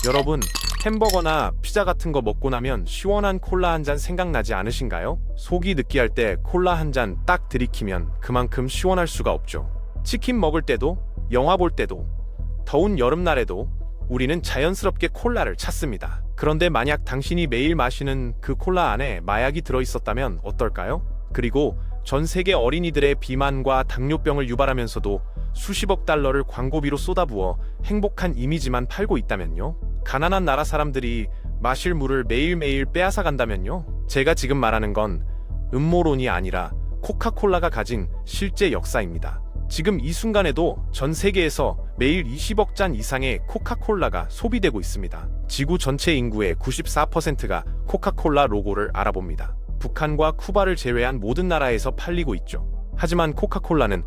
여러분, 햄버거나 피자 같은 거 먹고 나면 시원한 콜라 한 잔 생각나지 않으신가요? 속이 느끼할 때 콜라 한 잔 딱 들이키면 그만큼 시원할 수가 없죠. 치킨 먹을 때도, 영화 볼 때도, 더운 여름날에도 우리는 자연스럽게 콜라를 찾습니다. 그런데 만약 당신이 매일 마시는 그 콜라 안에 마약이 들어있었다면 어떨까요? 그리고 전 세계 어린이들의 비만과 당뇨병을 유발하면서도 수십억 달러를 광고비로 쏟아부어 행복한 이미지만 팔고 있다면요? 가난한 나라 사람들이 마실 물을 매일매일 빼앗아 간다면요? 제가 지금 말하는 건 음모론이 아니라 코카콜라가 가진 실제 역사입니다. 지금 이 순간에도 전 세계에서 매일 20억 잔 이상의 코카콜라가 소비되고 있습니다. 지구 전체 인구의 94%가 코카콜라 로고를 알아봅니다. 북한과 쿠바를 제외한 모든 나라에서 팔리고 있죠. 하지만 코카콜라는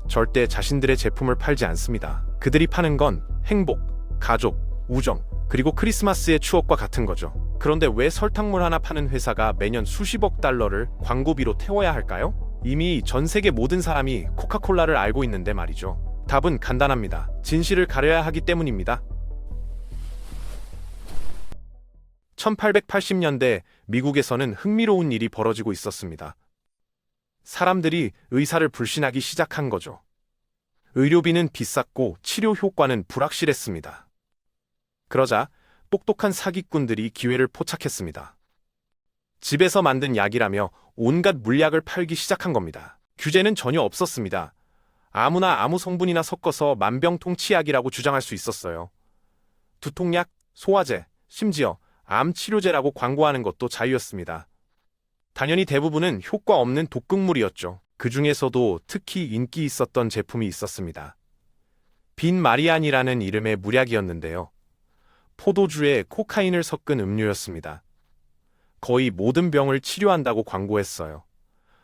절대 자신들의 제품을 팔지 않습니다. 그들이 파는 건 행복, 가족, 우정, 그리고 크리스마스의 추억과 같은 거죠. 그런데 왜 설탕물 하나 파는 회사가 매년 수십억 달러를 광고비로 태워야 할까요? 이미 전 세계 모든 사람이 코카콜라를 알고 있는데 말이죠. 답은 간단합니다. 진실을 가려야 하기 때문입니다. 1880년대 미국에서는 흥미로운 일이 벌어지고 있었습니다. 사람들이 의사를 불신하기 시작한 거죠. 의료비는 비쌌고 치료 효과는 불확실했습니다. 그러자 똑똑한 사기꾼들이 기회를 포착했습니다. 집에서 만든 약이라며 온갖 물약을 팔기 시작한 겁니다. 규제는 전혀 없었습니다. 아무나 아무 성분이나 섞어서 만병통치약이라고 주장할 수 있었어요. 두통약, 소화제, 심지어 암 치료제라고 광고하는 것도 자유였습니다. 당연히 대부분은 효과 없는 독극물이었죠. 그 중에서도 특히 인기 있었던 제품이 있었습니다. 빈 마리안이라는 이름의 물약이었는데요. 포도주에 코카인을 섞은 음료였습니다. 거의 모든 병을 치료한다고 광고했어요.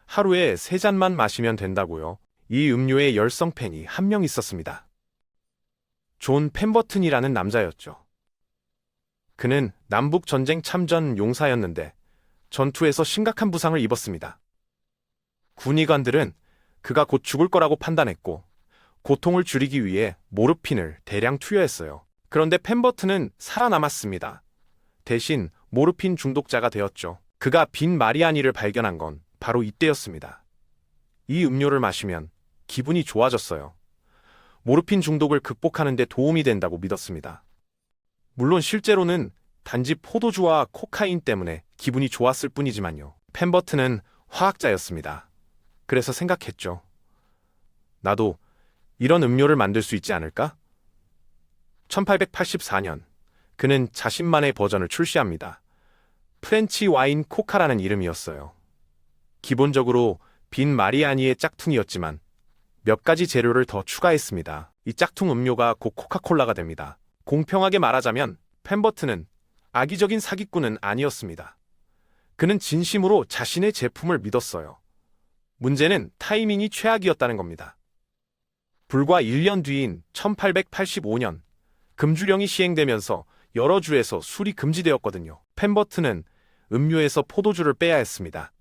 하루에 3잔만 마시면 된다고요. 이 음료의 열성 팬이 한 명 있었습니다. 존 펜버튼이라는 남자였죠. 그는 남북전쟁 참전 용사였는데 전투에서 심각한 부상을 입었습니다. 군의관들은 그가 곧 죽을 거라고 판단했고 고통을 줄이기 위해 모르핀을 대량 투여했어요. 그런데 펜버튼은 살아남았습니다. 대신 모르핀 중독자가 되었죠. 그가 빈 마리아니를 발견한 건 바로 이때였습니다. 이 음료를 마시면 기분이 좋아졌어요. 모르핀 중독을 극복하는 데 도움이 된다고 믿었습니다. 물론 실제로는 단지 포도주와 코카인 때문에 기분이 좋았을 뿐이지만요. 펜버튼은 화학자였습니다. 그래서 생각했죠. 나도 이런 음료를 만들 수 있지 않을까? 1884년 그는 자신만의 버전을 출시합니다. 프렌치 와인 코카라는 이름이었어요. 기본적으로 빈 마리아니의 짝퉁이었지만 몇 가지 재료를 더 추가했습니다. 이 짝퉁 음료가 곧 코카콜라가 됩니다. 공평하게 말하자면 펜버튼은 악의적인 사기꾼은 아니었습니다. 그는 진심으로 자신의 제품을 믿었어요. 문제는 타이밍이 최악이었다는 겁니다. 불과 1년 뒤인 1885년 금주령이 시행되면서 여러 주에서 술이 금지되었거든요. 펜버튼은 음료에서 포도주를 빼야 했습니다.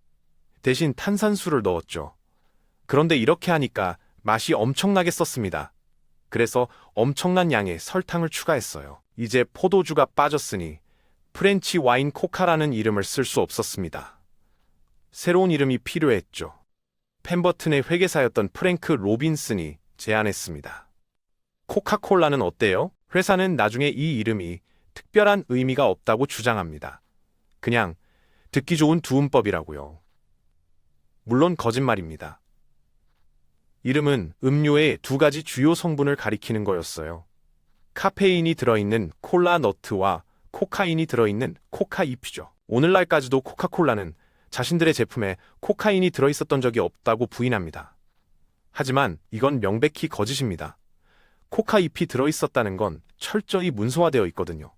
대신 탄산수를 넣었죠. 그런데 이렇게 하니까 맛이 엄청나게 썼습니다. 그래서 엄청난 양의 설탕을 추가했어요. 이제 포도주가 빠졌으니 프렌치 와인 코카라는 이름을 쓸 수 없었습니다. 새로운 이름이 필요했죠. 펜버튼의 회계사였던 프랭크 로빈슨이 제안했습니다. 코카콜라는 어때요? 회사는 나중에 이 이름이 특별한 의미가 없다고 주장합니다. 그냥 듣기 좋은 두음법이라고요. 물론 거짓말입니다. 이름은 음료의 2가지 주요 성분을 가리키는 거였어요. 카페인이 들어있는 콜라 너트와 코카인이 들어있는 코카 잎이죠. 오늘날까지도 코카콜라는 자신들의 제품에 코카인이 들어있었던 적이 없다고 부인합니다. 하지만 이건 명백히 거짓입니다. 코카 잎이 들어있었다는 건 철저히 문서화되어 있거든요.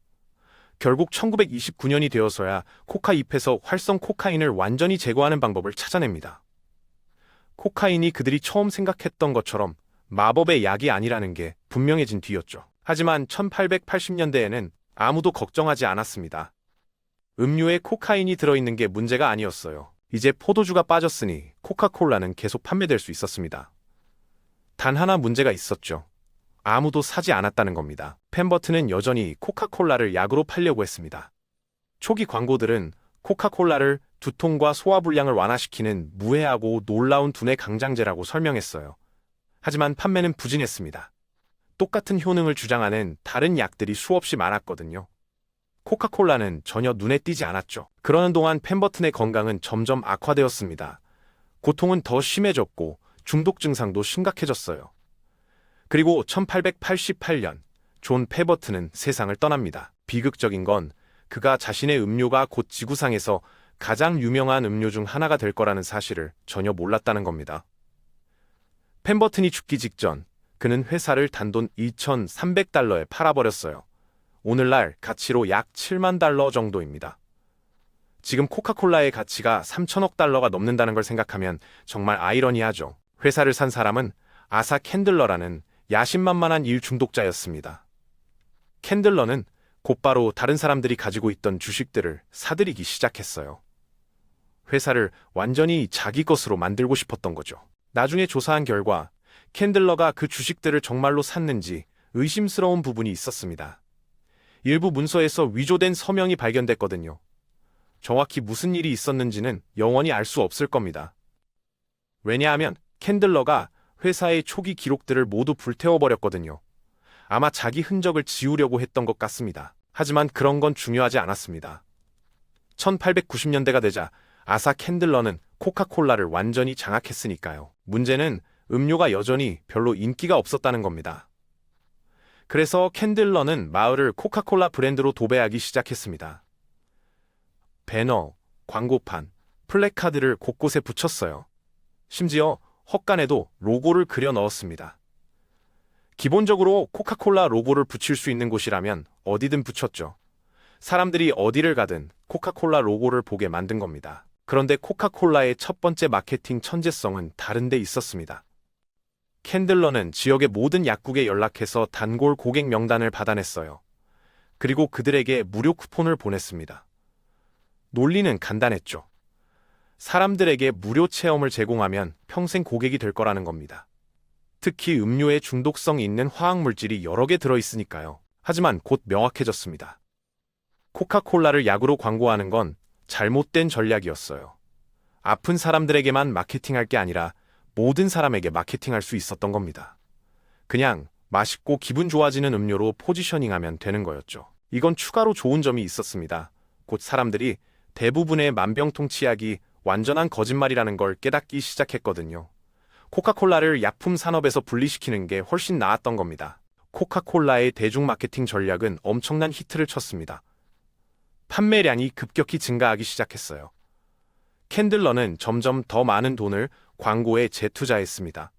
결국 1929년이 되어서야 코카 잎에서 활성 코카인을 완전히 제거하는 방법을 찾아냅니다. 코카인이 그들이 처음 생각했던 것처럼 마법의 약이 아니라는 게 분명해진 뒤였죠. 하지만 1880년대에는 아무도 걱정하지 않았습니다. 음료에 코카인이 들어있는 게 문제가 아니었어요. 이제 포도주가 빠졌으니 코카콜라는 계속 판매될 수 있었습니다. 단 하나 문제가 있었죠. 아무도 사지 않았다는 겁니다. 펜버튼은 여전히 코카콜라를 약으로 팔려고 했습니다. 초기 광고들은 코카콜라를 두통과 소화불량을 완화시키는 무해하고 놀라운 두뇌 강장제라고 설명했어요. 하지만 판매는 부진했습니다. 똑같은 효능을 주장하는 다른 약들이 수없이 많았거든요. 코카콜라는 전혀 눈에 띄지 않았죠. 그러는 동안 펜버튼의 건강은 점점 악화되었습니다. 고통은 더 심해졌고 중독 증상도 심각해졌어요. 그리고 1888년 존 펜버튼은 세상을 떠납니다. 비극적인 건 그가 자신의 음료가 곧 지구상에서 가장 유명한 음료 중 하나가 될 거라는 사실을 전혀 몰랐다는 겁니다. 펜버튼이 죽기 직전 그는 회사를 단돈 2,300달러에 팔아버렸어요. 오늘날 가치로 약 7만 달러 정도입니다. 지금 코카콜라의 가치가 3천억 달러가 넘는다는 걸 생각하면 정말 아이러니하죠. 회사를 산 사람은 아사 캔들러라는 야심만만한 일 중독자였습니다. 캔들러는 곧바로 다른 사람들이 가지고 있던 주식들을 사들이기 시작했어요. 회사를 완전히 자기 것으로 만들고 싶었던 거죠. 나중에 조사한 결과 캔들러가 그 주식들을 정말로 샀는지 의심스러운 부분이 있었습니다. 일부 문서에서 위조된 서명이 발견됐거든요. 정확히 무슨 일이 있었는지는 영원히 알 수 없을 겁니다. 왜냐하면 캔들러가 회사의 초기 기록들을 모두 불태워버렸거든요. 아마 자기 흔적을 지우려고 했던 것 같습니다. 하지만 그런 건 중요하지 않았습니다. 1890년대가 되자 아사 캔들러는 코카콜라를 완전히 장악했으니까요. 문제는 음료가 여전히 별로 인기가 없었다는 겁니다. 그래서 캔들러는 마을을 코카콜라 브랜드로 도배하기 시작했습니다. 배너, 광고판, 플래카드를 곳곳에 붙였어요. 심지어 헛간에도 로고를 그려 넣었습니다. 기본적으로 코카콜라 로고를 붙일 수 있는 곳이라면 어디든 붙였죠. 사람들이 어디를 가든 코카콜라 로고를 보게 만든 겁니다. 그런데 코카콜라의 첫 번째 마케팅 천재성은 다른 데 있었습니다. 캔들러는 지역의 모든 약국에 연락해서 단골 고객 명단을 받아냈어요. 그리고 그들에게 무료 쿠폰을 보냈습니다. 논리는 간단했죠. 사람들에게 무료 체험을 제공하면 평생 고객이 될 거라는 겁니다. 특히 음료에 중독성이 있는 화학물질이 여러 개 들어있으니까요. 하지만 곧 명확해졌습니다. 코카콜라를 약으로 광고하는 건 잘못된 전략이었어요. 아픈 사람들에게만 마케팅할 게 아니라 모든 사람에게 마케팅할 수 있었던 겁니다. 그냥 맛있고 기분 좋아지는 음료로 포지셔닝하면 되는 거였죠. 이건 추가로 좋은 점이 있었습니다. 곧 사람들이 대부분의 만병통치약이 완전한 거짓말이라는 걸 깨닫기 시작했거든요. 코카콜라를 약품 산업에서 분리시키는 게 훨씬 나았던 겁니다. 코카콜라의 대중 마케팅 전략은 엄청난 히트를 쳤습니다. 판매량이 급격히 증가하기 시작했어요. 캔들러는 점점 더 많은 돈을 광고에 재투자했습니다.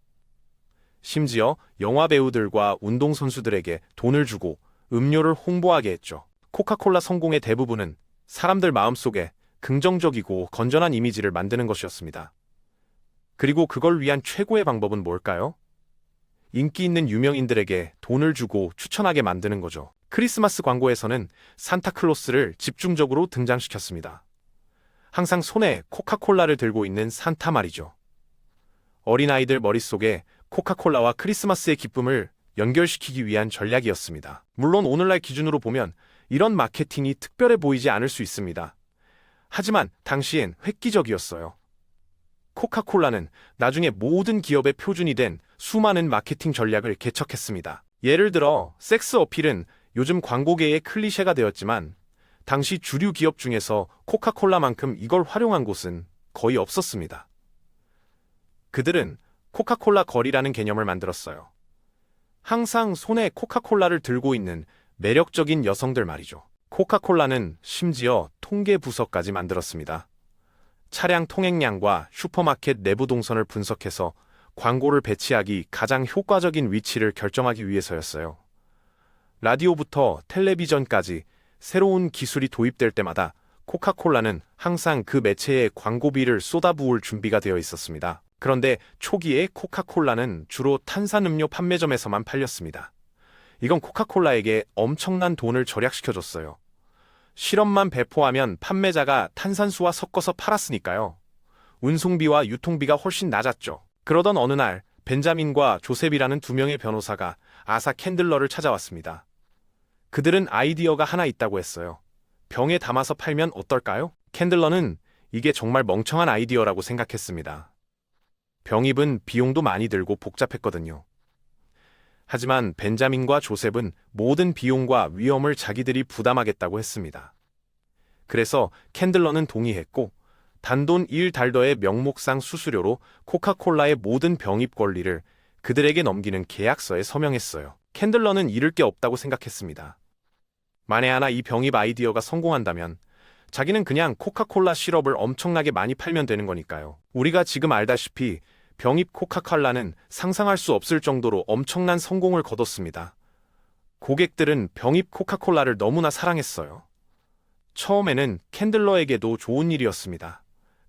심지어 영화 배우들과 운동선수들에게 돈을 주고 음료를 홍보하게 했죠. 코카콜라 성공의 대부분은 사람들 마음속에 긍정적이고 건전한 이미지를 만드는 것이었습니다. 그리고 그걸 위한 최고의 방법은 뭘까요? 인기 있는 유명인들에게 돈을 주고 추천하게 만드는 거죠. 크리스마스 광고에서는 산타클로스를 집중적으로 등장시켰습니다. 항상 손에 코카콜라를 들고 있는 산타 말이죠. 어린아이들 머릿속에 코카콜라와 크리스마스의 기쁨을 연결시키기 위한 전략이었습니다. 물론 오늘날 기준으로 보면 이런 마케팅이 특별해 보이지 않을 수 있습니다. 하지만 당시엔 획기적이었어요. 코카콜라는 나중에 모든 기업의 표준이 된 수많은 마케팅 전략을 개척했습니다. 예를 들어 섹스 어필은 요즘 광고계의 클리셰가 되었지만 당시 주류 기업 중에서 코카콜라만큼 이걸 활용한 곳은 거의 없었습니다. 그들은 코카콜라 걸이라는 개념을 만들었어요. 항상 손에 코카콜라를 들고 있는 매력적인 여성들 말이죠. 코카콜라는 심지어 통계 부서까지 만들었습니다. 차량 통행량과 슈퍼마켓 내부 동선을 분석해서 광고를 배치하기 가장 효과적인 위치를 결정하기 위해서였어요. 라디오부터 텔레비전까지 새로운 기술이 도입될 때마다 코카콜라는 항상 그 매체에 광고비를 쏟아부을 준비가 되어 있었습니다. 그런데 초기에 코카콜라는 주로 탄산음료 판매점에서만 팔렸습니다. 이건 코카콜라에게 엄청난 돈을 절약시켜줬어요. 실험만 배포하면 판매자가 탄산수와 섞어서 팔았으니까요. 운송비와 유통비가 훨씬 낮았죠. 그러던 어느 날 벤자민과 조셉이라는 두 명의 변호사가 아사 캔들러를 찾아왔습니다. 그들은 아이디어가 하나 있다고 했어요. 병에 담아서 팔면 어떨까요? 캔들러는 이게 정말 멍청한 아이디어라고 생각했습니다. 병입은 비용도 많이 들고 복잡했거든요. 하지만 벤자민과 조셉은 모든 비용과 위험을 자기들이 부담하겠다고 했습니다. 그래서 캔들러는 동의했고 단돈 1달러의 명목상 수수료로 코카콜라의 모든 병입 권리를 그들에게 넘기는 계약서에 서명했어요. 캔들러는 잃을 게 없다고 생각했습니다. 만에 하나 이 병입 아이디어가 성공한다면 자기는 그냥 코카콜라 시럽을 엄청나게 많이 팔면 되는 거니까요. 우리가 지금 알다시피 병입 코카콜라는 상상할 수 없을 정도로 엄청난 성공을 거뒀습니다. 고객들은 병입 코카콜라를 너무나 사랑했어요. 처음에는 캔들러에게도 좋은 일이었습니다.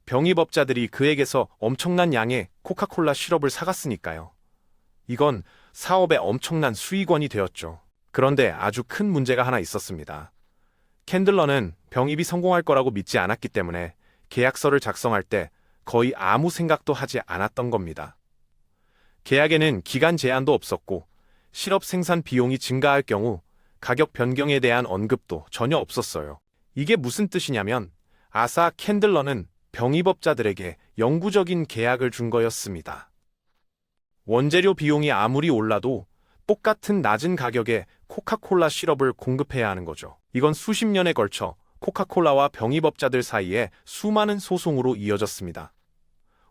병입업자들이 그에게서 엄청난 양의 코카콜라 시럽을 사갔으니까요. 이건 사업의 엄청난 수익원이 되었죠. 그런데 아주 큰 문제가 하나 있었습니다. 캔들러는 병입이 성공할 거라고 믿지 않았기 때문에 계약서를 작성할 때 거의 아무 생각도 하지 않았던 겁니다. 계약에는 기간 제한도 없었고 시럽 생산 비용이 증가할 경우 가격 변경에 대한 언급도 전혀 없었어요. 이게 무슨 뜻이냐면 아사 캔들러는 병입업자들에게 영구적인 계약을 준 거였습니다. 원재료 비용이 아무리 올라도 똑같은 낮은 가격에 코카콜라 시럽을 공급해야 하는 거죠. 이건 수십 년에 걸쳐 코카콜라와 병입업자들 사이에 수많은 소송으로 이어졌습니다.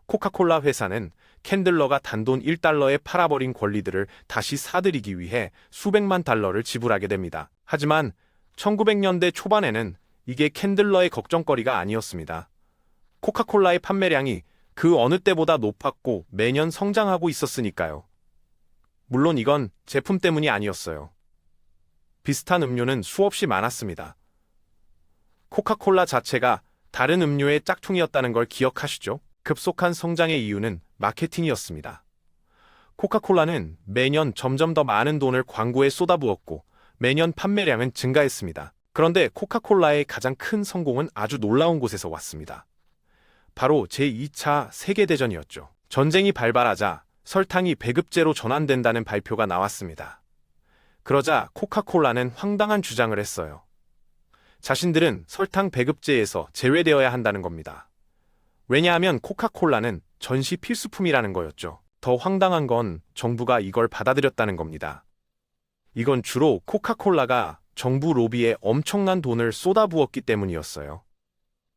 코카콜라 회사는 캔들러가 단돈 1달러에 팔아버린 권리들을 다시 사들이기 위해 수백만 달러를 지불하게 됩니다. 하지만 1900년대 초반에는 이게 캔들러의 걱정거리가 아니었습니다. 코카콜라의 판매량이 그 어느 때보다 높았고 매년 성장하고 있었으니까요. 물론 이건 제품 때문이 아니었어요. 비슷한 음료는 수없이 많았습니다. 코카콜라 자체가 다른 음료의 짝퉁이었다는 걸 기억하시죠? 급속한 성장의 이유는 마케팅이었습니다. 코카콜라는 매년 점점 더 많은 돈을 광고에 쏟아부었고 매년 판매량은 증가했습니다. 그런데 코카콜라의 가장 큰 성공은 아주 놀라운 곳에서 왔습니다. 바로 제2차 세계대전이었죠. 전쟁이 발발하자 설탕이 배급제로 전환된다는 발표가 나왔습니다. 그러자 코카콜라는 황당한 주장을 했어요. 자신들은 설탕 배급제에서 제외되어야 한다는 겁니다. 왜냐하면 코카콜라는 전시 필수품이라는 거였죠. 더 황당한 건 정부가 이걸 받아들였다는 겁니다. 이건 주로 코카콜라가 정부 로비에 엄청난 돈을 쏟아부었기 때문이었어요.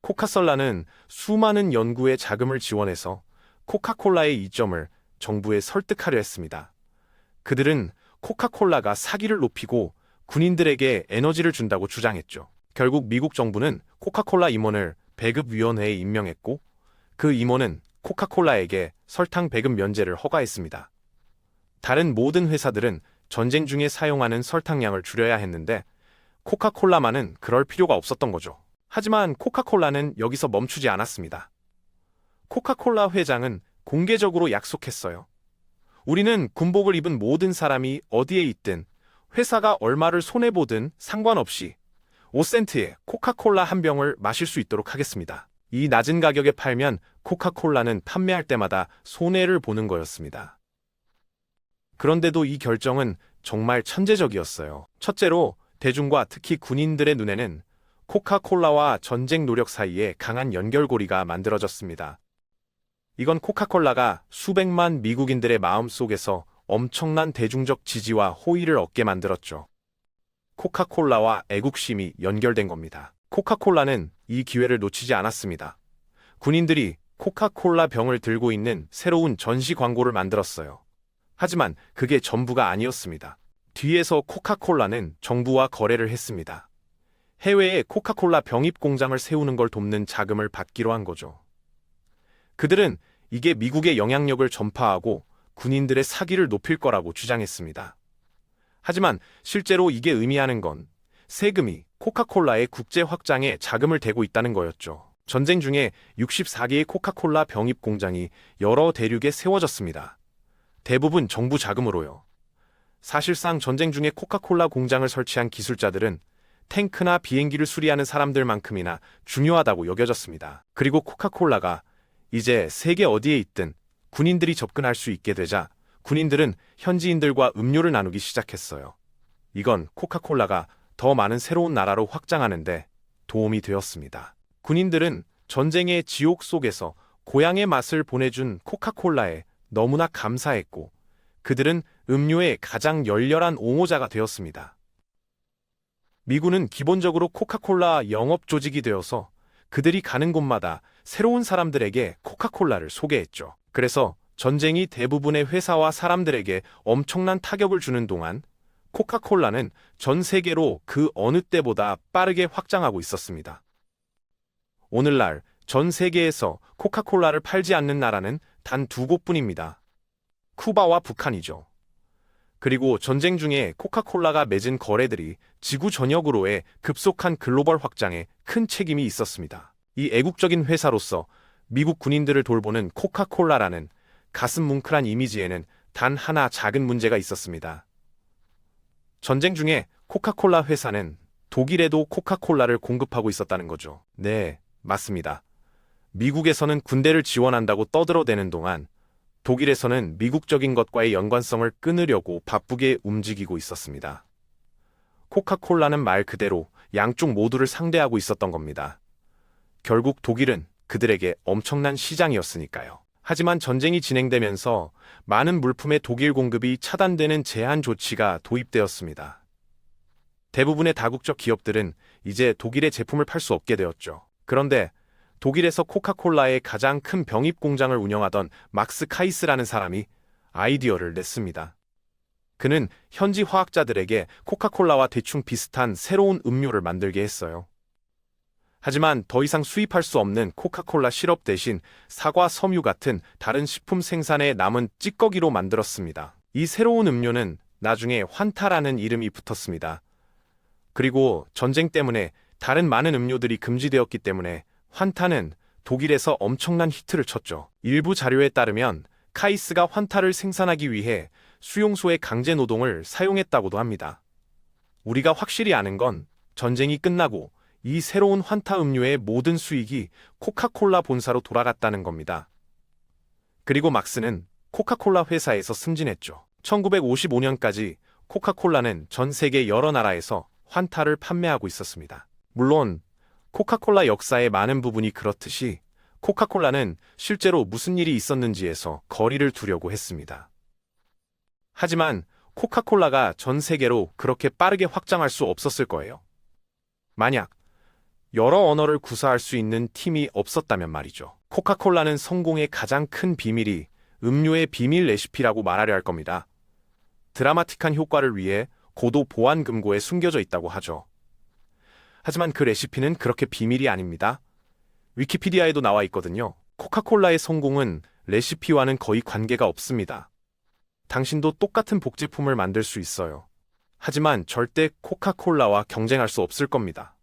코카콜라는 수많은 연구에 자금을 지원해서 코카콜라의 이점을 정부에 설득하려 했습니다. 그들은 코카콜라가 사기를 높이고 군인들에게 에너지를 준다고 주장했죠. 결국 미국 정부는 코카콜라 임원을 배급위원회에 임명했고 그 임원은 코카콜라에게 설탕 배급 면제를 허가했습니다. 다른 모든 회사들은 전쟁 중에 사용하는 설탕량을 줄여야 했는데 코카콜라만은 그럴 필요가 없었던 거죠. 하지만 코카콜라는 여기서 멈추지 않았습니다. 코카콜라 회장은 공개적으로 약속했어요. 우리는 군복을 입은 모든 사람이 어디에 있든 회사가 얼마를 손해보든 상관없이 5센트에 코카콜라 한 병을 마실 수 있도록 하겠습니다. 이 낮은 가격에 팔면 코카콜라는 판매할 때마다 손해를 보는 거였습니다. 그런데도 이 결정은 정말 천재적이었어요. 첫째로 대중과 특히 군인들의 눈에는 코카콜라와 전쟁 노력 사이에 강한 연결고리가 만들어졌습니다. 이건 코카콜라가 수백만 미국인들의 마음속에서 엄청난 대중적 지지와 호의를 얻게 만들었죠. 코카콜라와 애국심이 연결된 겁니다. 코카콜라는 이 기회를 놓치지 않았습니다. 군인들이 코카콜라 병을 들고 있는 새로운 전시 광고를 만들었어요. 하지만 그게 전부가 아니었습니다. 뒤에서 코카콜라는 정부와 거래를 했습니다. 해외에 코카콜라 병입 공장을 세우는 걸 돕는 자금을 받기로 한 거죠. 그들은 이게 미국의 영향력을 전파하고 군인들의 사기를 높일 거라고 주장했습니다. 하지만 실제로 이게 의미하는 건 세금이 코카콜라의 국제 확장에 자금을 대고 있다는 거였죠. 전쟁 중에 64개의 코카콜라 병입 공장이 여러 대륙에 세워졌습니다. 대부분 정부 자금으로요. 사실상 전쟁 중에 코카콜라 공장을 설치한 기술자들은 탱크나 비행기를 수리하는 사람들만큼이나 중요하다고 여겨졌습니다. 그리고 코카콜라가 이제 세계 어디에 있든 군인들이 접근할 수 있게 되자 군인들은 현지인들과 음료를 나누기 시작했어요. 이건 코카콜라가 더 많은 새로운 나라로 확장하는데 도움이 되었습니다. 군인들은 전쟁의 지옥 속에서 고향의 맛을 보내준 코카콜라에 너무나 감사했고, 그들은 음료의 가장 열렬한 옹호자가 되었습니다. 미군은 기본적으로 코카콜라 영업 조직이 되어서 그들이 가는 곳마다 새로운 사람들에게 코카콜라를 소개했죠. 그래서 전쟁이 대부분의 회사와 사람들에게 엄청난 타격을 주는 동안 코카콜라는 전 세계로 그 어느 때보다 빠르게 확장하고 있었습니다. 오늘날 전 세계에서 코카콜라를 팔지 않는 나라는 단 2곳뿐입니다. 쿠바와 북한이죠. 그리고 전쟁 중에 코카콜라가 맺은 거래들이 지구 전역으로의 급속한 글로벌 확장에 큰 책임이 있었습니다. 이 애국적인 회사로서 미국 군인들을 돌보는 코카콜라라는 가슴 뭉클한 이미지에는 단 하나 작은 문제가 있었습니다. 전쟁 중에 코카콜라 회사는 독일에도 코카콜라를 공급하고 있었다는 거죠. 네, 맞습니다. 미국에서는 군대를 지원한다고 떠들어대는 동안 독일에서는 미국적인 것과의 연관성을 끊으려고 바쁘게 움직이고 있었습니다. 코카콜라는 말 그대로 양쪽 모두를 상대하고 있었던 겁니다. 결국 독일은 그들에게 엄청난 시장이었으니까요. 하지만 전쟁이 진행되면서 많은 물품의 독일 공급이 차단되는 제한 조치가 도입되었습니다. 대부분의 다국적 기업들은 이제 독일의 제품을 팔 수 없게 되었죠. 그런데 독일에서 코카콜라의 가장 큰 병입 공장을 운영하던 막스 카이스라는 사람이 아이디어를 냈습니다. 그는 현지 화학자들에게 코카콜라와 대충 비슷한 새로운 음료를 만들게 했어요. 하지만 더 이상 수입할 수 없는 코카콜라 시럽 대신 사과 섬유 같은 다른 식품 생산에 남은 찌꺼기로 만들었습니다. 이 새로운 음료는 나중에 환타라는 이름이 붙었습니다. 그리고 전쟁 때문에 다른 많은 음료들이 금지되었기 때문에 환타는 독일에서 엄청난 히트를 쳤죠. 일부 자료에 따르면 카이스가 환타를 생산하기 위해 수용소의 강제 노동을 사용했다고도 합니다. 우리가 확실히 아는 건 전쟁이 끝나고 이 새로운 환타 음료의 모든 수익이 코카콜라 본사로 돌아갔다는 겁니다. 그리고 막스는 코카콜라 회사에서 승진했죠. 1955년까지 코카콜라는 전 세계 여러 나라에서 환타를 판매하고 있었습니다. 물론 코카콜라 역사의 많은 부분이 그렇듯이 코카콜라는 실제로 무슨 일이 있었는지에서 거리를 두려고 했습니다. 하지만 코카콜라가 전 세계로 그렇게 빠르게 확장할 수 없었을 거예요. 만약 여러 언어를 구사할 수 있는 팀이 없었다면 말이죠. 코카콜라는 성공의 가장 큰 비밀이 음료의 비밀 레시피라고 말하려 할 겁니다. 드라마틱한 효과를 위해 고도 보안 금고에 숨겨져 있다고 하죠. 하지만 그 레시피는 그렇게 비밀이 아닙니다. 위키피디아에도 나와 있거든요. 코카콜라의 성공은 레시피와는 거의 관계가 없습니다. 당신도 똑같은 복제품을 만들 수 있어요. 하지만 절대 코카콜라와 경쟁할 수 없을 겁니다.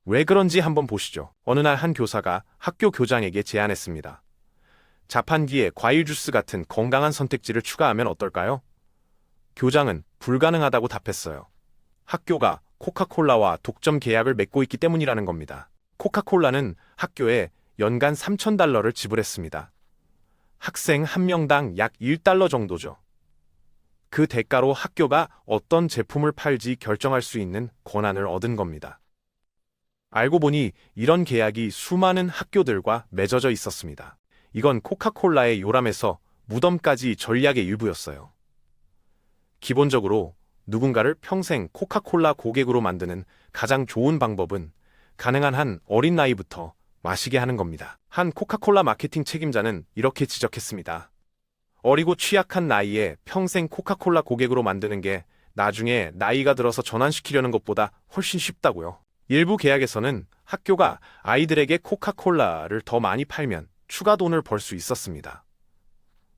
왜 그런지 한번 보시죠. 어느 날 한 교사가 학교 교장에게 제안했습니다. 자판기에 과일 주스 같은 건강한 선택지를 추가하면 어떨까요? 교장은 불가능하다고 답했어요. 학교가 코카콜라와 독점 계약을 맺고 있기 때문이라는 겁니다. 코카콜라는 학교에 연간 $3,000를 지불했습니다. 학생 한 명당 약 $1 정도죠. 그 대가로 학교가 어떤 제품을 팔지 결정할 수 있는 권한을 얻은 겁니다. 알고 보니 이런 계약이 수많은 학교들과 맺어져 있었습니다. 이건 코카콜라의 요람에서 무덤까지 전략의 일부였어요. 기본적으로 누군가를 평생 코카콜라 고객으로 만드는 가장 좋은 방법은 가능한 한 어린 나이부터 마시게 하는 겁니다. 한 코카콜라 마케팅 책임자는 이렇게 지적했습니다. 어리고 취약한 나이에 평생 코카콜라 고객으로 만드는 게 나중에 나이가 들어서 전환시키려는 것보다 훨씬 쉽다고요. 일부 계약에서는 학교가 아이들에게 코카콜라를 더 많이 팔면 추가 돈을 벌 수 있었습니다.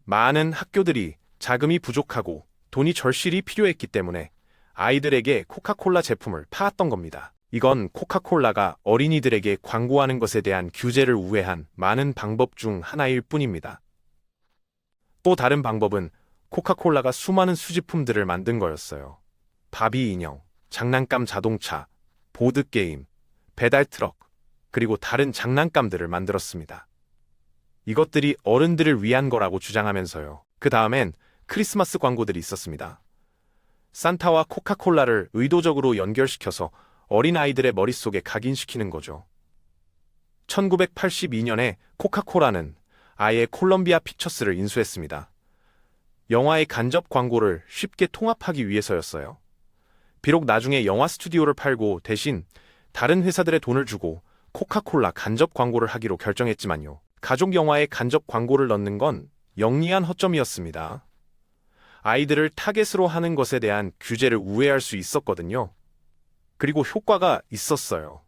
많은 학교들이 자금이 부족하고 돈이 절실히 필요했기 때문에 아이들에게 코카콜라 제품을 팔았던 겁니다. 이건 코카콜라가 어린이들에게 광고하는 것에 대한 규제를 우회한 많은 방법 중 하나일 뿐입니다. 또 다른 방법은 코카콜라가 수많은 수집품들을 만든 거였어요. 바비 인형, 장난감 자동차, 보드게임, 배달트럭, 그리고 다른 장난감들을 만들었습니다. 이것들이 어른들을 위한 거라고 주장하면서요. 그 다음엔 크리스마스 광고들이 있었습니다. 산타와 코카콜라를 의도적으로 연결시켜서 어린아이들의 머릿속에 각인시키는 거죠. 1982년에 코카콜라는 아예 콜럼비아 픽처스를 인수했습니다. 영화의 간접 광고를 쉽게 통합하기 위해서였어요. 비록 나중에 영화 스튜디오를 팔고 대신 다른 회사들의 돈을 주고 코카콜라 간접 광고를 하기로 결정했지만요. 가족 영화에 간접 광고를 넣는 건 영리한 허점이었습니다. 아이들을 타겟으로 하는 것에 대한 규제를 우회할 수 있었거든요. 그리고 효과가 있었어요.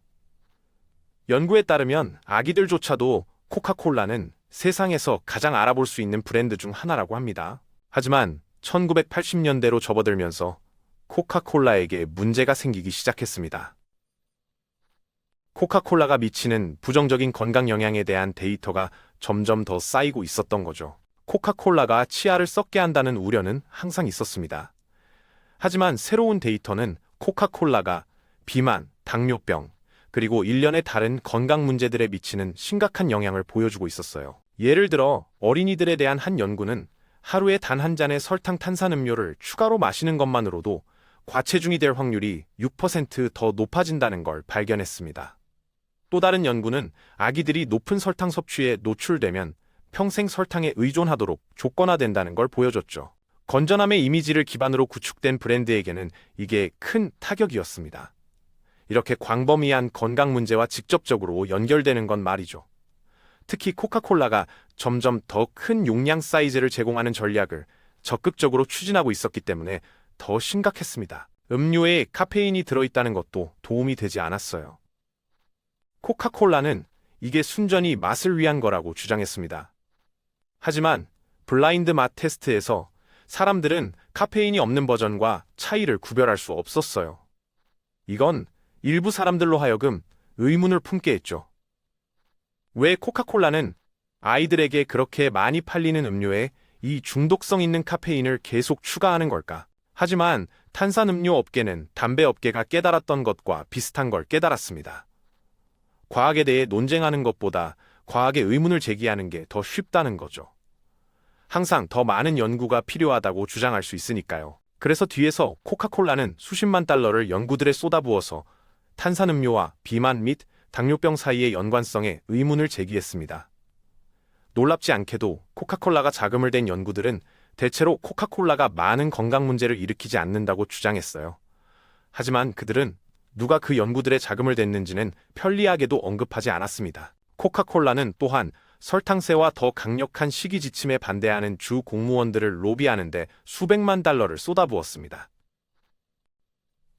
연구에 따르면 아기들조차도 코카콜라는 세상에서 가장 알아볼 수 있는 브랜드 중 하나라고 합니다. 하지만 1980년대로 접어들면서 코카콜라에게 문제가 생기기 시작했습니다. 코카콜라가 미치는 부정적인 건강 영향에 대한 데이터가 점점 더 쌓이고 있었던 거죠. 코카콜라가 치아를 썩게 한다는 우려는 항상 있었습니다. 하지만 새로운 데이터는 코카콜라가 비만, 당뇨병, 그리고 일련의 다른 건강 문제들에 미치는 심각한 영향을 보여주고 있었어요. 예를 들어 어린이들에 대한 한 연구는 하루에 단 한 잔의 설탕 탄산음료를 추가로 마시는 것만으로도 과체중이 될 확률이 6% 더 높아진다는 걸 발견했습니다. 또 다른 연구는 아기들이 높은 설탕 섭취에 노출되면 평생 설탕에 의존하도록 조건화된다는 걸 보여줬죠. 건전함의 이미지를 기반으로 구축된 브랜드에게는 이게 큰 타격이었습니다. 이렇게 광범위한 건강 문제와 직접적으로 연결되는 건 말이죠. 특히 코카콜라가 점점 더 큰 용량 사이즈를 제공하는 전략을 적극적으로 추진하고 있었기 때문에 더 심각했습니다. 음료에 카페인이 들어있다는 것도 도움이 되지 않았어요. 코카콜라는 이게 순전히 맛을 위한 거라고 주장했습니다. 하지만 블라인드 맛 테스트에서 사람들은 카페인이 없는 버전과 차이를 구별할 수 없었어요. 이건 일부 사람들로 하여금 의문을 품게 했죠. 왜 코카콜라는 아이들에게 그렇게 많이 팔리는 음료에 이 중독성 있는 카페인을 계속 추가하는 걸까? 하지만 탄산음료 업계는 담배 업계가 깨달았던 것과 비슷한 걸 깨달았습니다. 과학에 대해 논쟁하는 것보다 과학에 의문을 제기하는 게 더 쉽다는 거죠. 항상 더 많은 연구가 필요하다고 주장할 수 있으니까요. 그래서 뒤에서 코카콜라는 수십만 달러를 연구들에 쏟아부어서 탄산음료와 비만 및 당뇨병 사이의 연관성에 의문을 제기했습니다. 놀랍지 않게도 코카콜라가 자금을 댄 연구들은 대체로 코카콜라가 많은 건강 문제를 일으키지 않는다고 주장했어요. 하지만 그들은 누가 그 연구들의 자금을 댔는지는 편리하게도 언급하지 않았습니다. 코카콜라는 또한 설탕세와 더 강력한 식이 지침에 반대하는 주 공무원들을 로비하는데 수백만 달러를 쏟아부었습니다.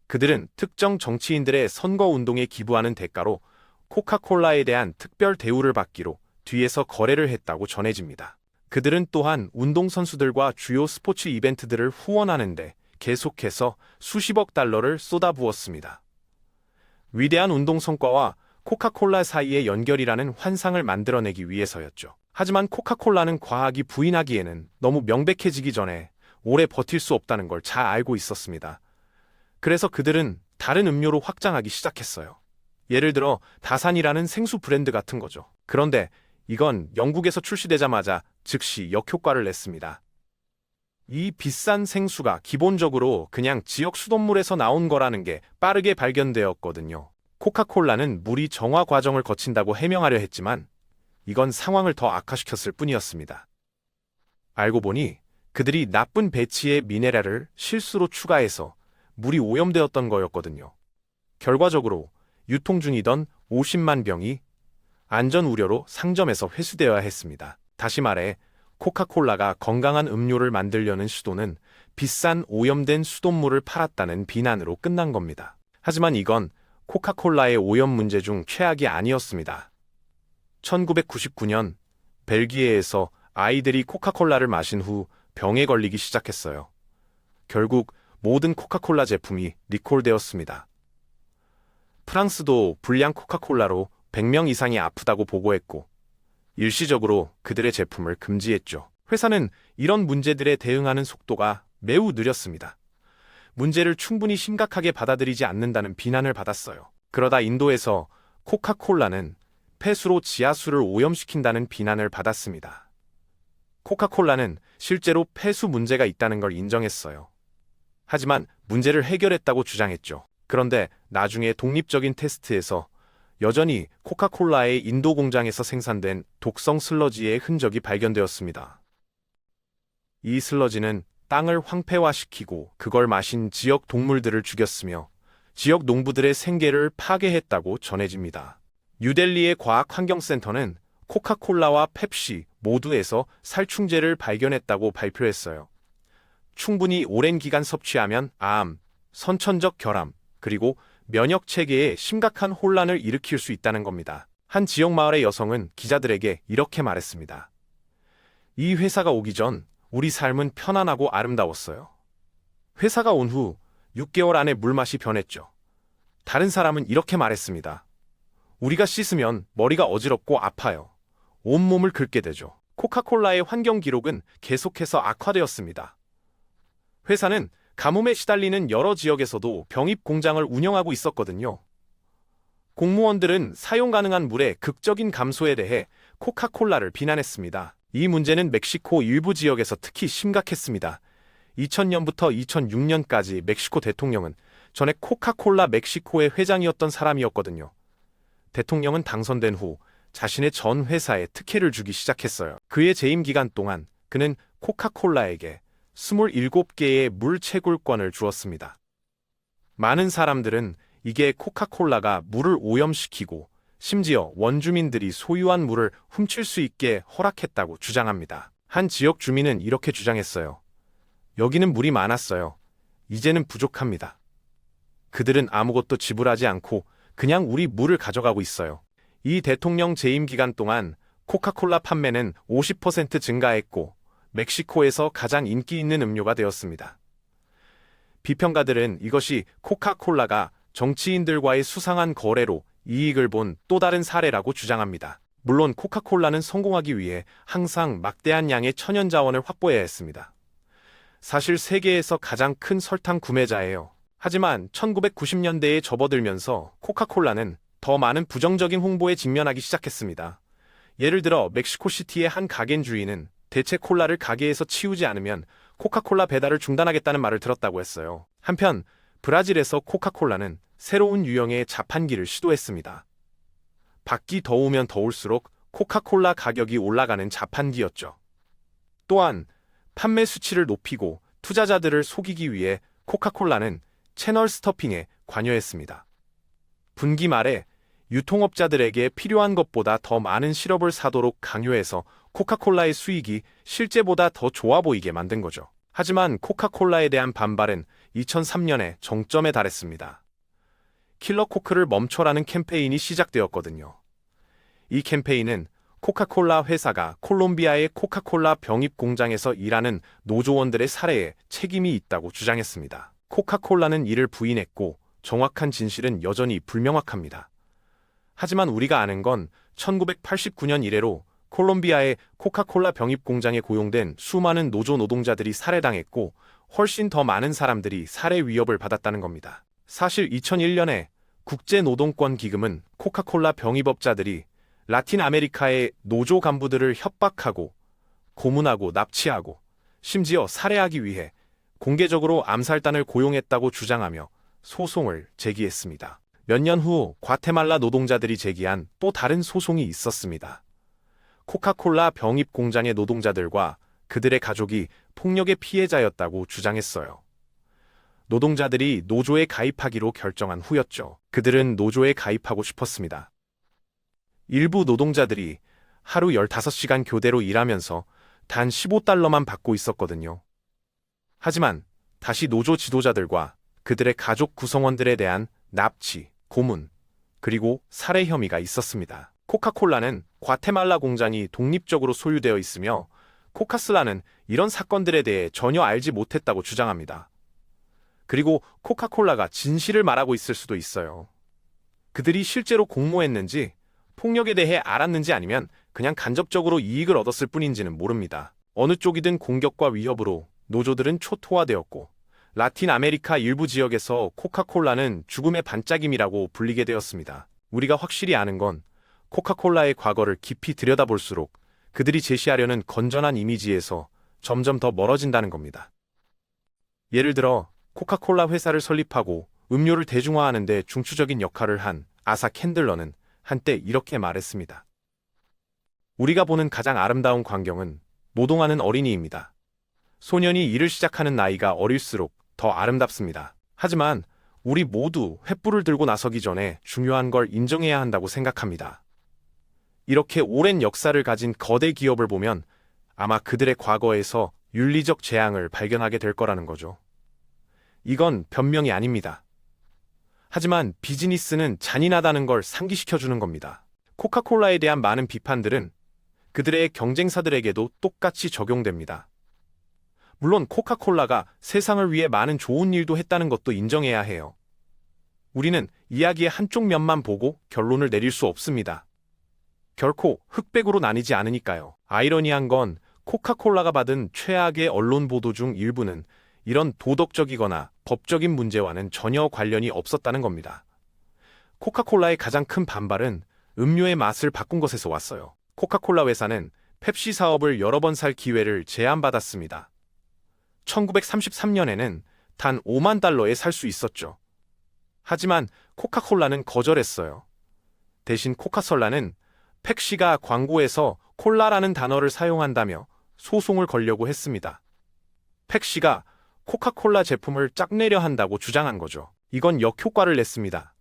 그들은 특정 정치인들의 선거운동에 기부하는 대가로 코카콜라에 대한 특별 대우를 받기로 뒤에서 거래를 했다고 전해집니다. 그들은 또한 운동선수들과 주요 스포츠 이벤트들을 후원하는데 계속해서 수십억 달러를 쏟아부었습니다. 위대한 운동 성과와 코카콜라 사이의 연결이라는 환상을 만들어내기 위해서였죠. 하지만 코카콜라는 과학이 부인하기에는 너무 명백해지기 전에 오래 버틸 수 없다는 걸 잘 알고 있었습니다. 그래서 그들은 다른 음료로 확장하기 시작했어요. 예를 들어 다산이라는 생수 브랜드 같은 거죠. 그런데 이건 영국에서 출시되자마자 즉시 역효과를 냈습니다. 이 비싼 생수가 기본적으로 그냥 지역 수돗물에서 나온 거라는 게 빠르게 발견되었거든요. 코카콜라는 물이 정화 과정을 거친다고 해명하려 했지만 이건 상황을 더 악화시켰을 뿐이었습니다. 알고 보니 그들이 나쁜 배치의 미네랄을 실수로 추가해서 물이 오염되었던 거였거든요. 결과적으로 유통 중이던 50만 병이 안전 우려로 상점에서 회수되어야 했습니다. 다시 말해 코카콜라가 건강한 음료를 만들려는 시도는 비싼 오염된 수돗물을 팔았다는 비난으로 끝난 겁니다. 하지만 이건 코카콜라의 오염 문제 중 최악이 아니었습니다. 1999년 벨기에에서 아이들이 코카콜라를 마신 후 병에 걸리기 시작했어요. 결국 모든 코카콜라 제품이 리콜되었습니다. 프랑스도 불량 코카콜라로 100명 이상이 아프다고 보고했고 일시적으로 그들의 제품을 금지했죠. 회사는 이런 문제들에 대응하는 속도가 매우 느렸습니다. 문제를 충분히 심각하게 받아들이지 않는다는 비난을 받았어요. 그러다 인도에서 코카콜라는 폐수로 지하수를 오염시킨다는 비난을 받았습니다. 코카콜라는 실제로 폐수 문제가 있다는 걸 인정했어요. 하지만 문제를 해결했다고 주장했죠. 그런데 나중에 독립적인 테스트에서 여전히 코카콜라의 인도 공장에서 생산된 독성 슬러지의 흔적이 발견되었습니다. 이 슬러지는 땅을 황폐화시키고 그걸 마신 지역 동물들을 죽였으며 지역 농부들의 생계를 파괴했다고 전해집니다. 뉴델리의 과학환경센터는 코카콜라와 펩시 모두에서 살충제를 발견했다고 발표했어요. 충분히 오랜 기간 섭취하면 암, 선천적 결함, 그리고 면역 체계에 심각한 혼란을 일으킬 수 있다는 겁니다. 한 지역 마을의 여성은 기자들에게 이렇게 말했습니다. 이 회사가 오기 전 우리 삶은 편안하고 아름다웠어요. 회사가 온 후 6개월 안에 물맛이 변했죠. 다른 사람은 이렇게 말했습니다. 우리가 씻으면 머리가 어지럽고 아파요. 온몸을 긁게 되죠. 코카콜라의 환경 기록은 계속해서 악화되었습니다. 회사는 가뭄에 시달리는 여러 지역에서도 병입 공장을 운영하고 있었거든요. 공무원들은 사용 가능한 물의 극적인 감소에 대해 코카콜라를 비난했습니다. 이 문제는 멕시코 일부 지역에서 특히 심각했습니다. 2000년부터 2006년까지 멕시코 대통령은 전에 코카콜라 멕시코의 회장이었던 사람이었거든요. 대통령은 당선된 후 자신의 전 회사에 특혜를 주기 시작했어요. 그의 재임 기간 동안 그는 코카콜라에게 27개의 물 채굴권을 주었습니다. 많은 사람들은 이게 코카콜라가 물을 오염시키고 심지어 원주민들이 소유한 물을 훔칠 수 있게 허락했다고 주장합니다. 한 지역 주민은 이렇게 주장했어요. 여기는 물이 많았어요. 이제는 부족합니다. 그들은 아무것도 지불하지 않고 그냥 우리 물을 가져가고 있어요. 이 대통령 재임 기간 동안 코카콜라 판매는 50% 증가했고 멕시코에서 가장 인기 있는 음료가 되었습니다. 비평가들은 이것이 코카콜라가 정치인들과의 수상한 거래로 이익을 본 또 다른 사례라고 주장합니다. 물론 코카콜라는 성공하기 위해 항상 막대한 양의 천연 자원을 확보해야 했습니다. 사실 세계에서 가장 큰 설탕 구매자예요. 하지만 1990년대에 접어들면서 코카콜라는 더 많은 부정적인 홍보에 직면하기 시작했습니다. 예를 들어 멕시코시티의 한 가겐 주인은 대체 콜라를 가게에서 치우지 않으면 코카콜라 배달을 중단하겠다는 말을 들었다고 했어요. 한편 브라질에서 코카콜라는 새로운 유형의 자판기를 시도했습니다. 밖이 더우면 더울수록 코카콜라 가격이 올라가는 자판기였죠. 또한 판매 수치를 높이고 투자자들을 속이기 위해 코카콜라는 채널 스토핑에 관여했습니다. 분기 말에 유통업자들에게 필요한 것보다 더 많은 시럽을 사도록 강요해서 코카콜라의 수익이 실제보다 더 좋아 보이게 만든 거죠. 하지만 코카콜라에 대한 반발은 2003년에 정점에 달했습니다. 킬러 코크를 멈춰라는 캠페인이 시작되었거든요. 이 캠페인은 코카콜라 회사가 콜롬비아의 코카콜라 병입 공장에서 일하는 노조원들의 살해에 책임이 있다고 주장했습니다. 코카콜라는 이를 부인했고 정확한 진실은 여전히 불명확합니다. 하지만 우리가 아는 건 1989년 이래로 콜롬비아의 코카콜라 병입 공장에 고용된 수많은 노조 노동자들이 살해당했고 훨씬 더 많은 사람들이 살해 위협을 받았다는 겁니다. 사실 2001년에 국제노동권 기금은 코카콜라 병입업자들이 라틴 아메리카의 노조 간부들을 협박하고 고문하고 납치하고 심지어 살해하기 위해 공개적으로 암살단을 고용했다고 주장하며 소송을 제기했습니다. 몇 년 후 과테말라 노동자들이 제기한 또 다른 소송이 있었습니다. 코카콜라 병입 공장의 노동자들과 그들의 가족이 폭력의 피해자였다고 주장했어요. 노동자들이 노조에 가입하기로 결정한 후였죠. 그들은 노조에 가입하고 싶었습니다. 일부 노동자들이 하루 15시간 교대로 일하면서 단 15달러만 받고 있었거든요. 하지만 다시 노조 지도자들과 그들의 가족 구성원들에 대한 납치, 고문, 그리고 살해 혐의가 있었습니다. 코카콜라는 과테말라 공장이 독립적으로 소유되어 있으며 코카슬라는 이런 사건들에 대해 전혀 알지 못했다고 주장합니다. 그리고 코카콜라가 진실을 말하고 있을 수도 있어요. 그들이 실제로 공모했는지, 폭력에 대해 알았는지 아니면 그냥 간접적으로 이익을 얻었을 뿐인지는 모릅니다. 어느 쪽이든 공격과 위협으로 노조들은 초토화되었고 라틴 아메리카 일부 지역에서 코카콜라는 죽음의 반짝임이라고 불리게 되었습니다. 우리가 확실히 아는 건 코카콜라의 과거를 깊이 들여다볼수록 그들이 제시하려는 건전한 이미지에서 점점 더 멀어진다는 겁니다. 예를 들어 코카콜라 회사를 설립하고 음료를 대중화하는 데 중추적인 역할을 한 아사 캔들러는 한때 이렇게 말했습니다. 우리가 보는 가장 아름다운 광경은 노동하는 어린이입니다. 소년이 일을 시작하는 나이가 어릴수록 더 아름답습니다. 하지만 우리 모두 횃불을 들고 나서기 전에 중요한 걸 인정해야 한다고 생각합니다. 이렇게 오랜 역사를 가진 거대 기업을 보면 아마 그들의 과거에서 윤리적 재앙을 발견하게 될 거라는 거죠. 이건 변명이 아닙니다. 하지만 비즈니스는 잔인하다는 걸 상기시켜주는 겁니다. 코카콜라에 대한 많은 비판들은 그들의 경쟁사들에게도 똑같이 적용됩니다. 물론 코카콜라가 세상을 위해 많은 좋은 일도 했다는 것도 인정해야 해요. 우리는 이야기의 한쪽 면만 보고 결론을 내릴 수 없습니다. 결코 흑백으로 나뉘지 않으니까요. 아이러니한 건 코카콜라가 받은 최악의 언론 보도 중 일부는 이런 도덕적이거나 법적인 문제와는 전혀 관련이 없었다는 겁니다. 코카콜라의 가장 큰 반발은 음료의 맛을 바꾼 것에서 왔어요. 코카콜라 회사는 펩시 사업을 여러 번 살 기회를 제안받았습니다. 1933년에는 단 5만 달러에 살 수 있었죠. 하지만 코카콜라는 거절했어요. 대신 코카콜라는 펩시가 광고에서 콜라라는 단어를 사용한다며 소송을 걸려고 했습니다. 펩시가 코카콜라 제품을 짝내려 한다고 주장한 거죠. 이건 역효과를 냈습니다.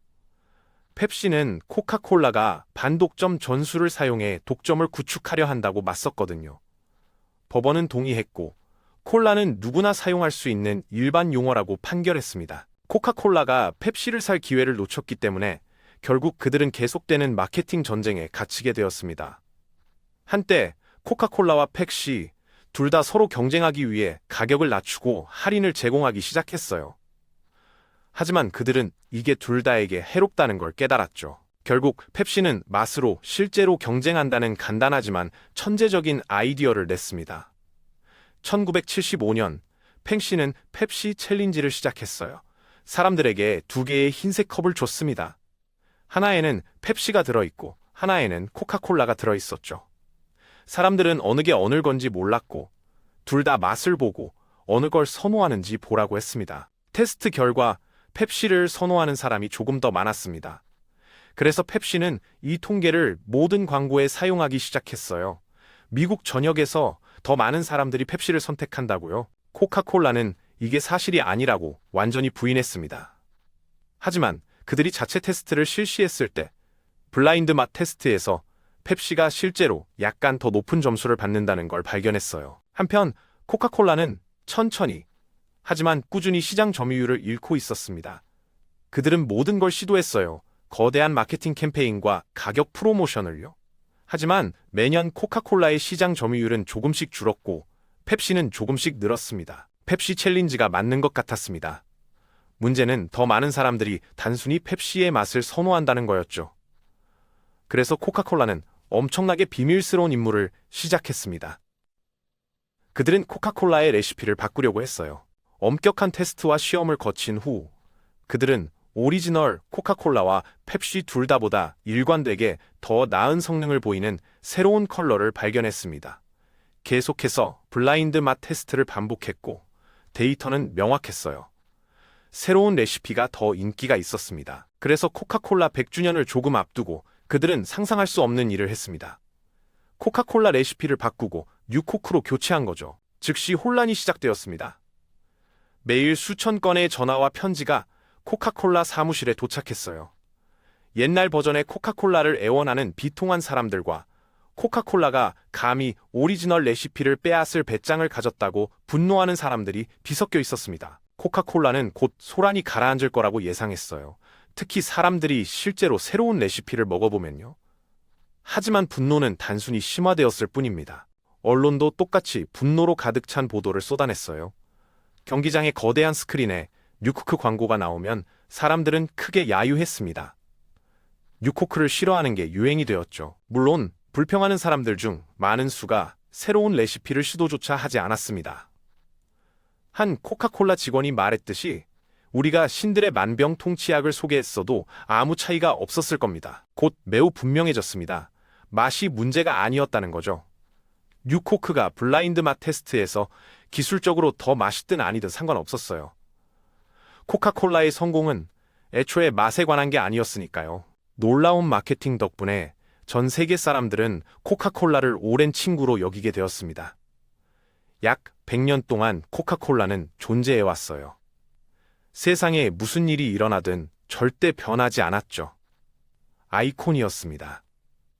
펩시는 코카콜라가 반독점 전술을 사용해 독점을 구축하려 한다고 맞섰거든요. 법원은 동의했고 콜라는 누구나 사용할 수 있는 일반 용어라고 판결했습니다. 코카콜라가 펩시를 살 기회를 놓쳤기 때문에 결국 그들은 계속되는 마케팅 전쟁에 갇히게 되었습니다. 한때 코카콜라와 펩시 둘 다 서로 경쟁하기 위해 가격을 낮추고 할인을 제공하기 시작했어요. 하지만 그들은 이게 둘 다에게 해롭다는 걸 깨달았죠. 결국 펩시는 맛으로 실제로 경쟁한다는 간단하지만 천재적인 아이디어를 냈습니다. 1975년 펩시는 펩시 챌린지를 시작했어요. 사람들에게 두 개의 흰색 컵을 줬습니다. 하나에는 펩시가 들어있고 하나에는 코카콜라가 들어있었죠. 사람들은 어느 게 어느 건지 몰랐고 둘 다 맛을 보고 어느 걸 선호하는지 보라고 했습니다. 테스트 결과 펩시를 선호하는 사람이 조금 더 많았습니다. 그래서 펩시는 이 통계를 모든 광고에 사용하기 시작했어요. 미국 전역에서 더 많은 사람들이 펩시를 선택한다고요. 코카콜라는 이게 사실이 아니라고 완전히 부인했습니다. 하지만 그들이 자체 테스트를 실시했을 때 블라인드 맛 테스트에서 펩시가 실제로 약간 더 높은 점수를 받는다는 걸 발견했어요. 한편 코카콜라는 천천히 하지만 꾸준히 시장 점유율을 잃고 있었습니다. 그들은 모든 걸 시도했어요. 거대한 마케팅 캠페인과 가격 프로모션을요. 하지만 매년 코카콜라의 시장 점유율은 조금씩 줄었고 펩시는 조금씩 늘었습니다. 펩시 챌린지가 맞는 것 같았습니다. 문제는 더 많은 사람들이 단순히 펩시의 맛을 선호한다는 거였죠. 그래서 코카콜라는 엄청나게 비밀스러운 임무를 시작했습니다. 그들은 코카콜라의 레시피를 바꾸려고 했어요. 엄격한 테스트와 시험을 거친 후 그들은 오리지널 코카콜라와 펩시 둘 다보다 일관되게 더 나은 성능을 보이는 새로운 컬러를 발견했습니다. 계속해서 블라인드 맛 테스트를 반복했고 데이터는 명확했어요. 새로운 레시피가 더 인기가 있었습니다. 그래서 코카콜라 100주년을 조금 앞두고 그들은 상상할 수 없는 일을 했습니다. 코카콜라 레시피를 바꾸고 뉴코크로 교체한 거죠. 즉시 혼란이 시작되었습니다. 매일 수천 건의 전화와 편지가 코카콜라 사무실에 도착했어요. 옛날 버전의 코카콜라를 애원하는 비통한 사람들과 코카콜라가 감히 오리지널 레시피를 빼앗을 배짱을 가졌다고 분노하는 사람들이 뒤섞여 있었습니다. 코카콜라는 곧 소란이 가라앉을 거라고 예상했어요. 특히 사람들이 실제로 새로운 레시피를 먹어보면요. 하지만 분노는 단순히 심화되었을 뿐입니다. 언론도 똑같이 분노로 가득 찬 보도를 쏟아냈어요. 경기장의 거대한 스크린에 뉴코크 광고가 나오면 사람들은 크게 야유했습니다. 뉴코크를 싫어하는 게 유행이 되었죠. 물론 불평하는 사람들 중 많은 수가 새로운 레시피를 시도조차 하지 않았습니다. 한 코카콜라 직원이 말했듯이 우리가 신들의 만병통치약을 소개했어도 아무 차이가 없었을 겁니다. 곧 매우 분명해졌습니다. 맛이 문제가 아니었다는 거죠. 뉴코크가 블라인드 맛 테스트에서 기술적으로 더 맛있든 아니든 상관없었어요. 코카콜라의 성공은 애초에 맛에 관한 게 아니었으니까요. 놀라운 마케팅 덕분에 전 세계 사람들은 코카콜라를 오랜 친구로 여기게 되었습니다. 약 100년 동안 코카콜라는 존재해왔어요. 세상에 무슨 일이 일어나든 절대 변하지 않았죠. 아이콘이었습니다.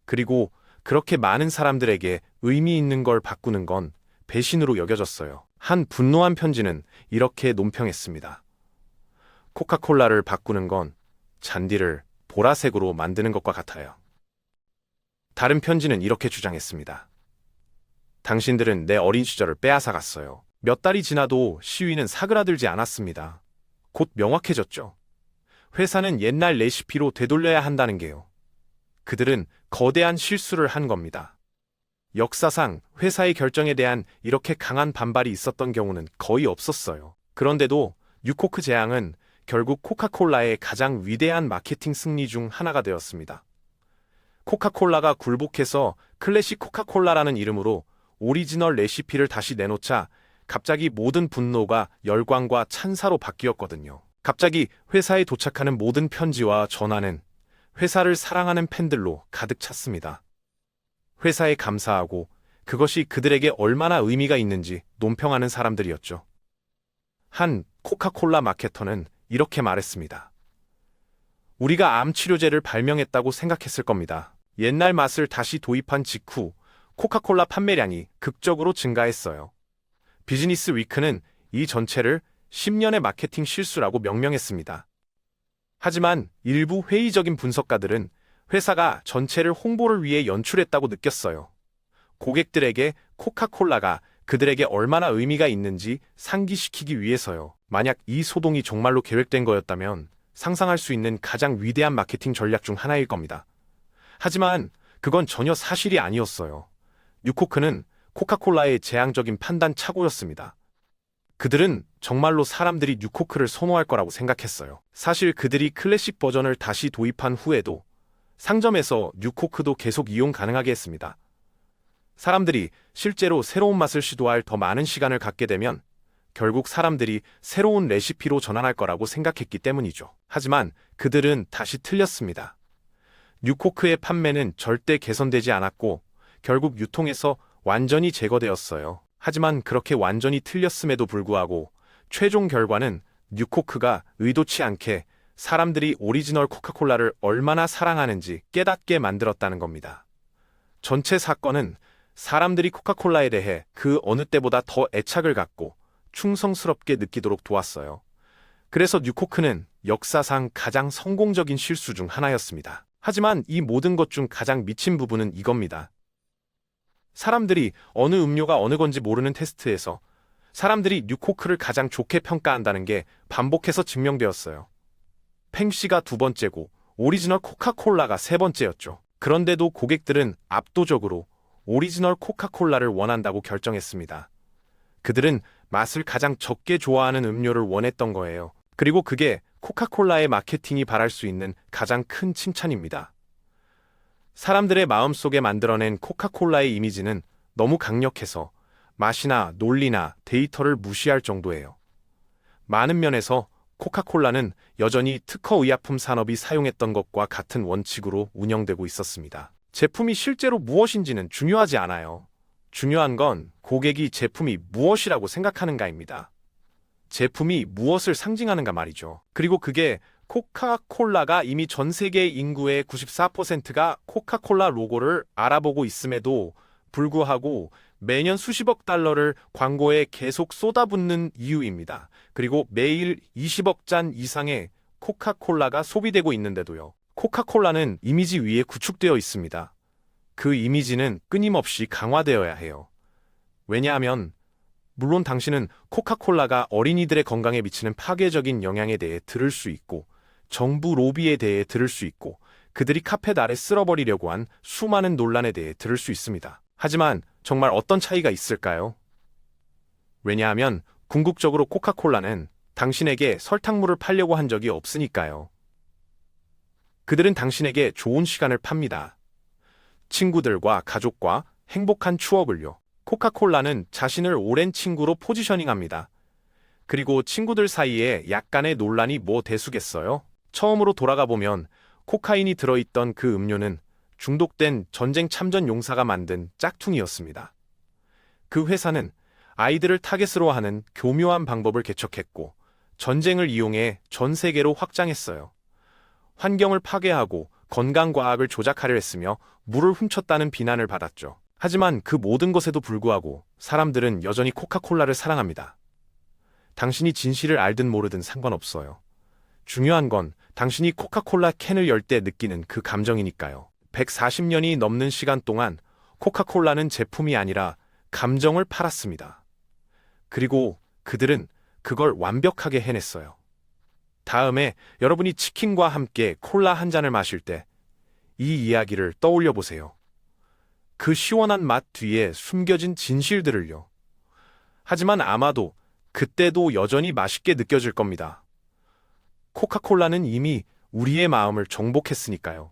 그리고 그렇게 많은 사람들에게 의미 있는 걸 바꾸는 건 배신으로 여겨졌어요. 한 분노한 편지는 이렇게 논평했습니다. 코카콜라를 바꾸는 건 잔디를 보라색으로 만드는 것과 같아요. 다른 편지는 이렇게 주장했습니다. 당신들은 내 어린 시절을 빼앗아 갔어요. 몇 달이 지나도 시위는 사그라들지 않았습니다. 곧 명확해졌죠. 회사는 옛날 레시피로 되돌려야 한다는 게요. 그들은 거대한 실수를 한 겁니다. 역사상 회사의 결정에 대한 이렇게 강한 반발이 있었던 경우는 거의 없었어요. 그런데도 뉴코크 재앙은 결국 코카콜라의 가장 위대한 마케팅 승리 중 하나가 되었습니다. 코카콜라가 굴복해서 클래식 코카콜라라는 이름으로 오리지널 레시피를 다시 내놓자 갑자기 모든 분노가 열광과 찬사로 바뀌었거든요. 갑자기 회사에 도착하는 모든 편지와 전화는 회사를 사랑하는 팬들로 가득 찼습니다. 회사에 감사하고 그것이 그들에게 얼마나 의미가 있는지 논평하는 사람들이었죠. 한 코카콜라 마케터는 이렇게 말했습니다. 우리가 암 치료제를 발명했다고 생각했을 겁니다. 옛날 맛을 다시 도입한 직후 코카콜라 판매량이 극적으로 증가했어요. 비즈니스 위크는 이 전체를 10년의 마케팅 실수라고 명명했습니다. 하지만 일부 회의적인 분석가들은 회사가 전체를 홍보를 위해 연출했다고 느꼈어요. 고객들에게 코카콜라가 그들에게 얼마나 의미가 있는지 상기시키기 위해서요. 만약 이 소동이 정말로 계획된 거였다면 상상할 수 있는 가장 위대한 마케팅 전략 중 하나일 겁니다. 하지만 그건 전혀 사실이 아니었어요. 뉴코크는 코카콜라의 재앙적인 판단 착오였습니다. 그들은 정말로 사람들이 뉴코크를 선호할 거라고 생각했어요. 사실 그들이 클래식 버전을 다시 도입한 후에도 상점에서 뉴코크도 계속 이용 가능하게 했습니다. 사람들이 실제로 새로운 맛을 시도할 더 많은 시간을 갖게 되면 결국 사람들이 새로운 레시피로 전환할 거라고 생각했기 때문이죠. 하지만 그들은 다시 틀렸습니다. 뉴코크의 판매는 절대 개선되지 않았고 결국 유통에서 완전히 제거되었어요. 하지만 그렇게 완전히 틀렸음에도 불구하고 최종 결과는 뉴코크가 의도치 않게 사람들이 오리지널 코카콜라를 얼마나 사랑하는지 깨닫게 만들었다는 겁니다. 전체 사건은 사람들이 코카콜라에 대해 그 어느 때보다 더 애착을 갖고 충성스럽게 느끼도록 도왔어요. 그래서 뉴코크는 역사상 가장 성공적인 실수 중 하나였습니다. 하지만 이 모든 것 중 가장 미친 부분은 이겁니다. 사람들이 어느 음료가 어느 건지 모르는 테스트에서 사람들이 뉴코크를 가장 좋게 평가한다는 게 반복해서 증명되었어요. 팽씨가 두 번째고 오리지널 코카콜라가 세 번째였죠. 그런데도 고객들은 압도적으로 오리지널 코카콜라를 원한다고 결정했습니다. 그들은 맛을 가장 적게 좋아하는 음료를 원했던 거예요. 그리고 그게 코카콜라의 마케팅이 바랄 수 있는 가장 큰 칭찬입니다. 사람들의 마음속에 만들어낸 코카콜라의 이미지는 너무 강력해서 맛이나 논리나 데이터를 무시할 정도예요. 많은 면에서 코카콜라는 여전히 특허 의약품 산업이 사용했던 것과 같은 원칙으로 운영되고 있었습니다. 제품이 실제로 무엇인지는 중요하지 않아요. 중요한 건 고객이 제품이 무엇이라고 생각하는가입니다. 제품이 무엇을 상징하는가 말이죠. 그리고 그게 코카콜라가 이미 전 세계 인구의 94%가 코카콜라 로고를 알아보고 있음에도 불구하고 매년 수십억 달러를 광고에 계속 쏟아붓는 이유입니다. 그리고 매일 20억 잔 이상의 코카콜라가 소비되고 있는데도요. 코카콜라는 이미지 위에 구축되어 있습니다. 그 이미지는 끊임없이 강화되어야 해요. 왜냐하면 물론 당신은 코카콜라가 어린이들의 건강에 미치는 파괴적인 영향에 대해 들을 수 있고 정부 로비에 대해 들을 수 있고 그들이 카펫 아래 쓸어버리려고 한 수많은 논란에 대해 들을 수 있습니다. 하지만 정말 어떤 차이가 있을까요? 왜냐하면 궁극적으로 코카콜라는 당신에게 설탕물을 팔려고 한 적이 없으니까요. 그들은 당신에게 좋은 시간을 팝니다. 친구들과 가족과 행복한 추억을요. 코카콜라는 자신을 오랜 친구로 포지셔닝합니다. 그리고 친구들 사이에 약간의 논란이 뭐 대수겠어요? 처음으로 돌아가 보면 코카인이 들어있던 그 음료는 중독된 전쟁 참전 용사가 만든 짝퉁이었습니다. 그 회사는 아이들을 타겟으로 하는 교묘한 방법을 개척했고 전쟁을 이용해 전 세계로 확장했어요. 환경을 파괴하고 건강과학을 조작하려 했으며 물을 훔쳤다는 비난을 받았죠. 하지만 그 모든 것에도 불구하고 사람들은 여전히 코카콜라를 사랑합니다. 당신이 진실을 알든 모르든 상관없어요. 중요한 건 당신이 코카콜라 캔을 열 때 느끼는 그 감정이니까요. 140년이 넘는 시간 동안 코카콜라는 제품이 아니라 감정을 팔았습니다. 그리고 그들은 그걸 완벽하게 해냈어요. 다음에 여러분이 치킨과 함께 콜라 한 잔을 마실 때 이 이야기를 떠올려 보세요. 그 시원한 맛 뒤에 숨겨진 진실들을요. 하지만 아마도 그때도 여전히 맛있게 느껴질 겁니다. 코카콜라는 이미 우리의 마음을 정복했으니까요.